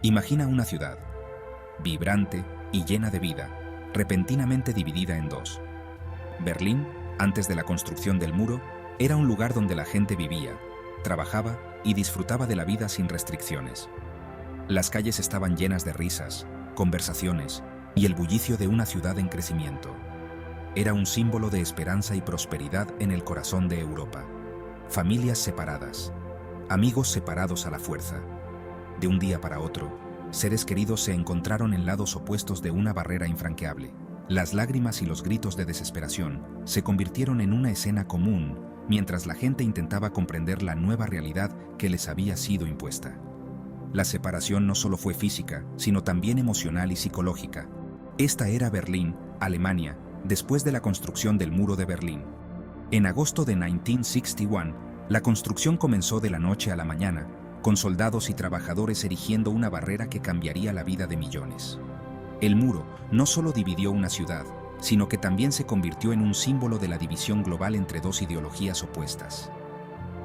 Imagina una ciudad, vibrante y llena de vida, repentinamente dividida en dos. Berlín, antes de la construcción del muro, era un lugar donde la gente vivía, trabajaba y disfrutaba de la vida sin restricciones. Las calles estaban llenas de risas, conversaciones y el bullicio de una ciudad en crecimiento. Era un símbolo de esperanza y prosperidad en el corazón de Europa. Familias separadas, amigos separados a la fuerza. De un día para otro, seres queridos se encontraron en lados opuestos de una barrera infranqueable. Las lágrimas y los gritos de desesperación se convirtieron en una escena común mientras la gente intentaba comprender la nueva realidad que les había sido impuesta. La separación no solo fue física, sino también emocional y psicológica. Esta era Berlín, Alemania, después de la construcción del Muro de Berlín. En agosto de 1961, la construcción comenzó de la noche a la mañana, con soldados y trabajadores erigiendo una barrera que cambiaría la vida de millones. El muro no solo dividió una ciudad, sino que también se convirtió en un símbolo de la división global entre dos ideologías opuestas.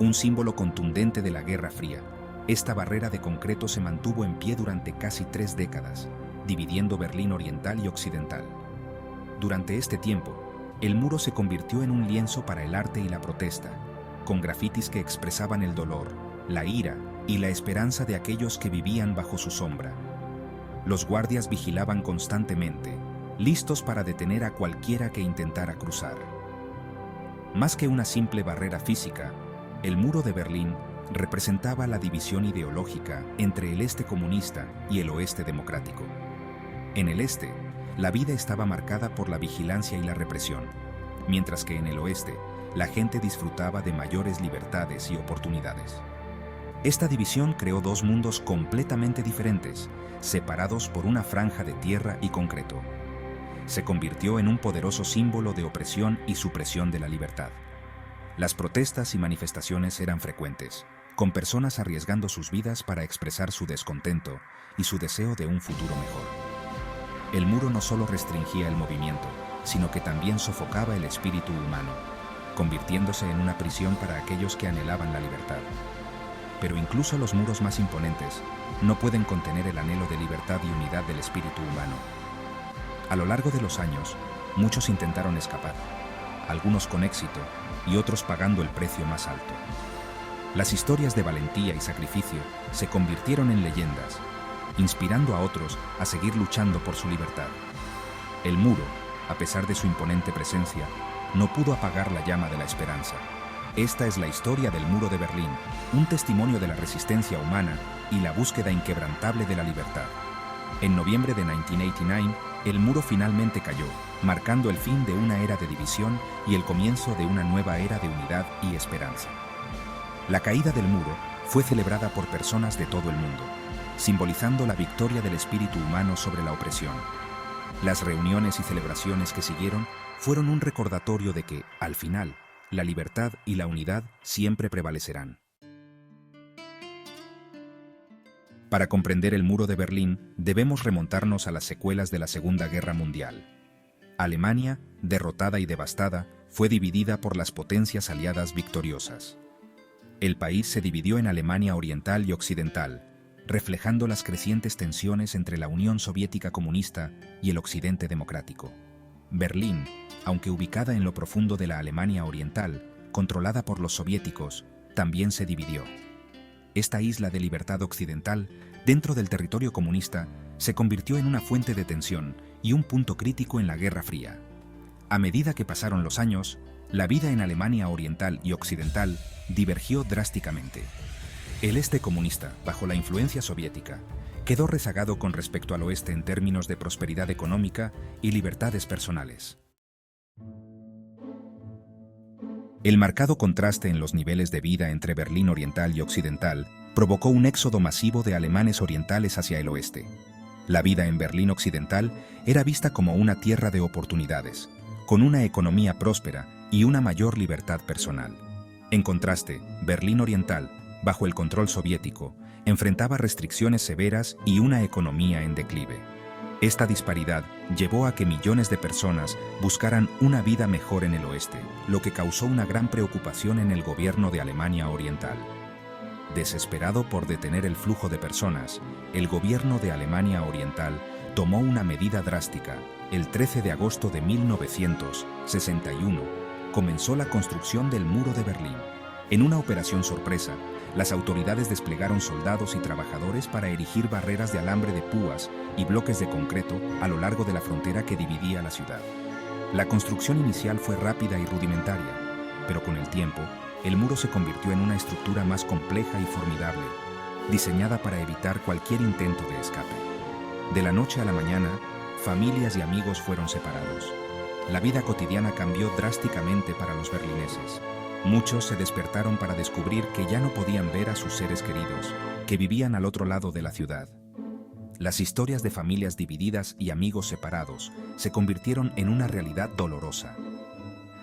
Un símbolo contundente de la Guerra Fría, esta barrera de concreto se mantuvo en pie durante casi 3 décadas, dividiendo Berlín Oriental y Occidental. Durante este tiempo, el muro se convirtió en un lienzo para el arte y la protesta, con grafitis que expresaban el dolor, la ira y la esperanza de aquellos que vivían bajo su sombra. Los guardias vigilaban constantemente, listos para detener a cualquiera que intentara cruzar. Más que una simple barrera física, el muro de Berlín representaba la división ideológica entre el este comunista y el oeste democrático. En el este, la vida estaba marcada por la vigilancia y la represión, mientras que en el oeste, la gente disfrutaba de mayores libertades y oportunidades. Esta división creó dos mundos completamente diferentes, separados por una franja de tierra y concreto. Se convirtió en un poderoso símbolo de opresión y supresión de la libertad. Las protestas y manifestaciones eran frecuentes, con personas arriesgando sus vidas para expresar su descontento y su deseo de un futuro mejor. El muro no solo restringía el movimiento, sino que también sofocaba el espíritu humano, convirtiéndose en una prisión para aquellos que anhelaban la libertad. Pero incluso los muros más imponentes no pueden contener el anhelo de libertad y unidad del espíritu humano. A lo largo de los años, muchos intentaron escapar, algunos con éxito y otros pagando el precio más alto. Las historias de valentía y sacrificio se convirtieron en leyendas, inspirando a otros a seguir luchando por su libertad. El muro, a pesar de su imponente presencia, no pudo apagar la llama de la esperanza. Esta es la historia del Muro de Berlín, un testimonio de la resistencia humana y la búsqueda inquebrantable de la libertad. En noviembre de 1989, el muro finalmente cayó, marcando el fin de una era de división y el comienzo de una nueva era de unidad y esperanza. La caída del muro fue celebrada por personas de todo el mundo, simbolizando la victoria del espíritu humano sobre la opresión. Las reuniones y celebraciones que siguieron fueron un recordatorio de que, al final, la libertad y la unidad siempre prevalecerán. Para comprender el Muro de Berlín, debemos remontarnos a las secuelas de la Segunda Guerra Mundial. Alemania, derrotada y devastada, fue dividida por las potencias aliadas victoriosas. El país se dividió en Alemania Oriental y Occidental, reflejando las crecientes tensiones entre la Unión Soviética comunista y el Occidente democrático. Berlín, aunque ubicada en lo profundo de la Alemania Oriental, controlada por los soviéticos, también se dividió. Esta isla de libertad occidental, dentro del territorio comunista, se convirtió en una fuente de tensión y un punto crítico en la Guerra Fría. A medida que pasaron los años, la vida en Alemania Oriental y Occidental divergió drásticamente. El este comunista, bajo la influencia soviética, quedó rezagado con respecto al oeste en términos de prosperidad económica y libertades personales. El marcado contraste en los niveles de vida entre Berlín Oriental y Occidental provocó un éxodo masivo de alemanes orientales hacia el oeste. La vida en Berlín Occidental era vista como una tierra de oportunidades, con una economía próspera y una mayor libertad personal. En contraste, Berlín Oriental, bajo el control soviético, enfrentaba restricciones severas y una economía en declive. Esta disparidad llevó a que millones de personas buscaran una vida mejor en el oeste, lo que causó una gran preocupación en el gobierno de Alemania Oriental. Desesperado por detener el flujo de personas, el gobierno de Alemania Oriental tomó una medida drástica. El 13 de agosto de 1961 comenzó la construcción del Muro de Berlín. En una operación sorpresa, las autoridades desplegaron soldados y trabajadores para erigir barreras de alambre de púas y bloques de concreto a lo largo de la frontera que dividía la ciudad. La construcción inicial fue rápida y rudimentaria, pero con el tiempo, el muro se convirtió en una estructura más compleja y formidable, diseñada para evitar cualquier intento de escape. De la noche a la mañana, familias y amigos fueron separados. La vida cotidiana cambió drásticamente para los berlineses. Muchos se despertaron para descubrir que ya no podían ver a sus seres queridos, que vivían al otro lado de la ciudad. Las historias de familias divididas y amigos separados se convirtieron en una realidad dolorosa.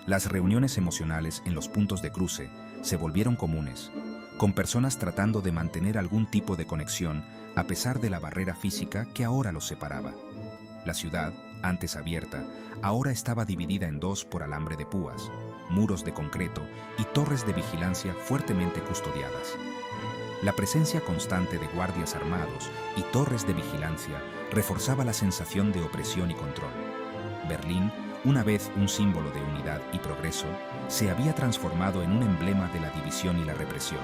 Las reuniones emocionales en los puntos de cruce se volvieron comunes, con personas tratando de mantener algún tipo de conexión a pesar de la barrera física que ahora los separaba. La ciudad, antes abierta, ahora estaba dividida en dos por alambre de púas, muros de concreto y torres de vigilancia fuertemente custodiadas. La presencia constante de guardias armados y torres de vigilancia reforzaba la sensación de opresión y control. Berlín, una vez un símbolo de unidad y progreso, se había transformado en un emblema de la división y la represión.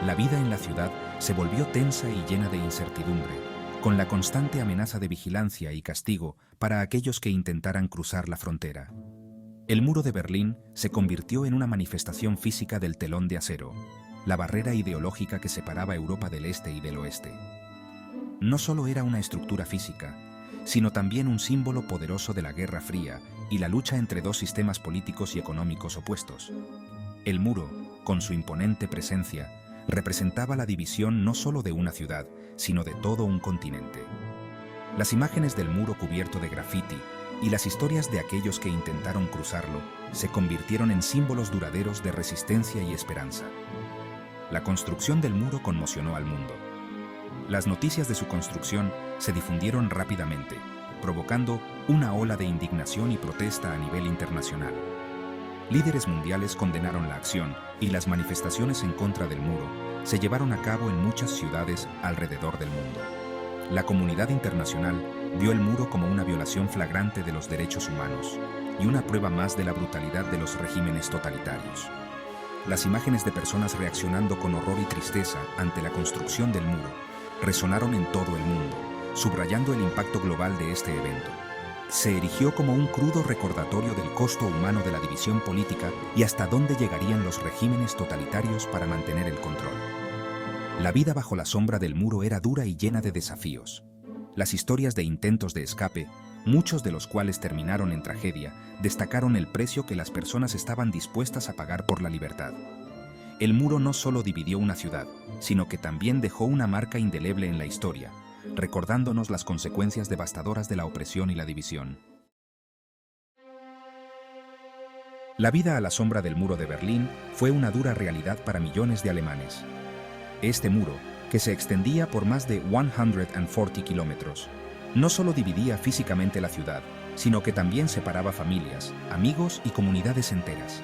La vida en la ciudad se volvió tensa y llena de incertidumbre, con la constante amenaza de vigilancia y castigo para aquellos que intentaran cruzar la frontera. El muro de Berlín se convirtió en una manifestación física del telón de acero, la barrera ideológica que separaba Europa del este y del oeste. No solo era una estructura física, sino también un símbolo poderoso de la Guerra Fría y la lucha entre dos sistemas políticos y económicos opuestos. El muro, con su imponente presencia, representaba la división no solo de una ciudad, sino de todo un continente. Las imágenes del muro cubierto de grafiti y las historias de aquellos que intentaron cruzarlo se convirtieron en símbolos duraderos de resistencia y esperanza. La construcción del muro conmocionó al mundo. Las noticias de su construcción se difundieron rápidamente, provocando una ola de indignación y protesta a nivel internacional. Líderes mundiales condenaron la acción y las manifestaciones en contra del muro se llevaron a cabo en muchas ciudades alrededor del mundo. La comunidad internacional vio el muro como una violación flagrante de los derechos humanos y una prueba más de la brutalidad de los regímenes totalitarios. Las imágenes de personas reaccionando con horror y tristeza ante la construcción del muro resonaron en todo el mundo, subrayando el impacto global de este evento. Se erigió como un crudo recordatorio del costo humano de la división política y hasta dónde llegarían los regímenes totalitarios para mantener el control. La vida bajo la sombra del muro era dura y llena de desafíos. Las historias de intentos de escape, muchos de los cuales terminaron en tragedia, destacaron el precio que las personas estaban dispuestas a pagar por la libertad. El muro no solo dividió una ciudad, sino que también dejó una marca indeleble en la historia, recordándonos las consecuencias devastadoras de la opresión y la división. La vida a la sombra del muro de Berlín fue una dura realidad para millones de alemanes. Este muro, que se extendía por más de 140 kilómetros, no solo dividía físicamente la ciudad, sino que también separaba familias, amigos y comunidades enteras.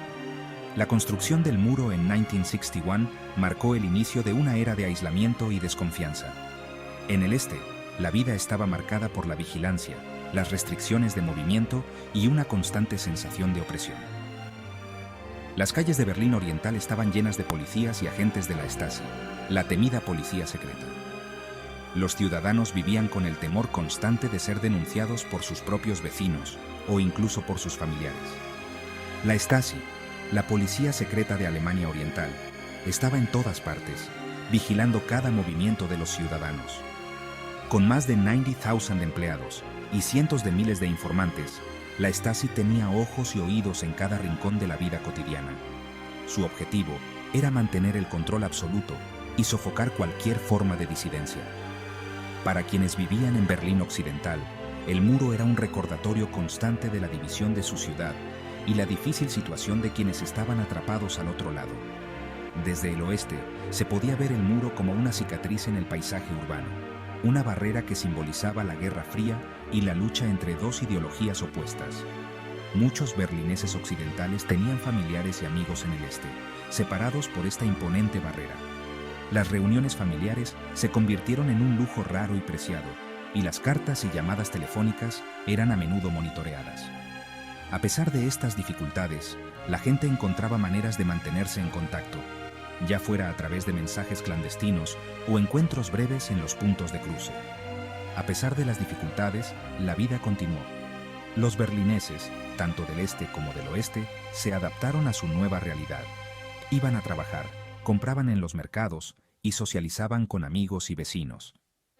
La construcción del muro en 1961 marcó el inicio de una era de aislamiento y desconfianza. En el este, la vida estaba marcada por la vigilancia, las restricciones de movimiento y una constante sensación de opresión. Las calles de Berlín Oriental estaban llenas de policías y agentes de la Stasi, la temida policía secreta. Los ciudadanos vivían con el temor constante de ser denunciados por sus propios vecinos o incluso por sus familiares. La Stasi, la policía secreta de Alemania Oriental, estaba en todas partes, vigilando cada movimiento de los ciudadanos. Con más de 90,000 empleados y cientos de miles de informantes, la Stasi tenía ojos y oídos en cada rincón de la vida cotidiana. Su objetivo era mantener el control absoluto y sofocar cualquier forma de disidencia. Para quienes vivían en Berlín Occidental, el muro era un recordatorio constante de la división de su ciudad y la difícil situación de quienes estaban atrapados al otro lado. Desde el oeste, se podía ver el muro como una cicatriz en el paisaje urbano, una barrera que simbolizaba la Guerra Fría y la lucha entre dos ideologías opuestas. Muchos berlineses occidentales tenían familiares y amigos en el este, separados por esta imponente barrera. Las reuniones familiares se convirtieron en un lujo raro y preciado, y las cartas y llamadas telefónicas eran a menudo monitoreadas. A pesar de estas dificultades, la gente encontraba maneras de mantenerse en contacto, ya fuera a través de mensajes clandestinos o encuentros breves en los puntos de cruce. A pesar de las dificultades, la vida continuó. Los berlineses, tanto del este como del oeste, se adaptaron a su nueva realidad. Iban a trabajar, compraban en los mercados y socializaban con amigos y vecinos.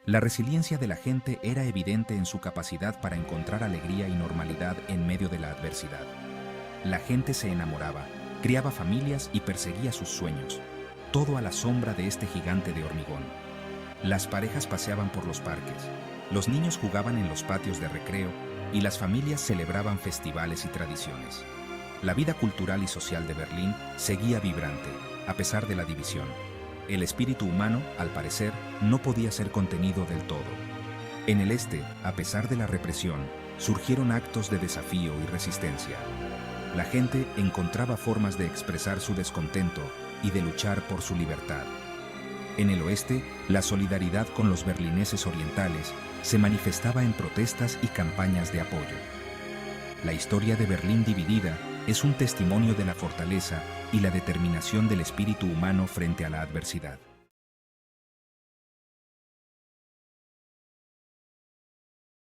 La resiliencia de la gente era evidente en su capacidad para encontrar alegría y normalidad en medio de la adversidad. La gente se enamoraba, criaba familias y perseguía sus sueños, todo a la sombra de este gigante de hormigón. Las parejas paseaban por los parques, los niños jugaban en los patios de recreo y las familias celebraban festivales y tradiciones. La vida cultural y social de Berlín seguía vibrante, a pesar de la división. El espíritu humano, al parecer, no podía ser contenido del todo. En el este, a pesar de la represión, surgieron actos de desafío y resistencia. La gente encontraba formas de expresar su descontento y de luchar por su libertad. En el oeste, la solidaridad con los berlineses orientales se manifestaba en protestas y campañas de apoyo. La historia de Berlín dividida es un testimonio de la fortaleza y la determinación del espíritu humano frente a la adversidad.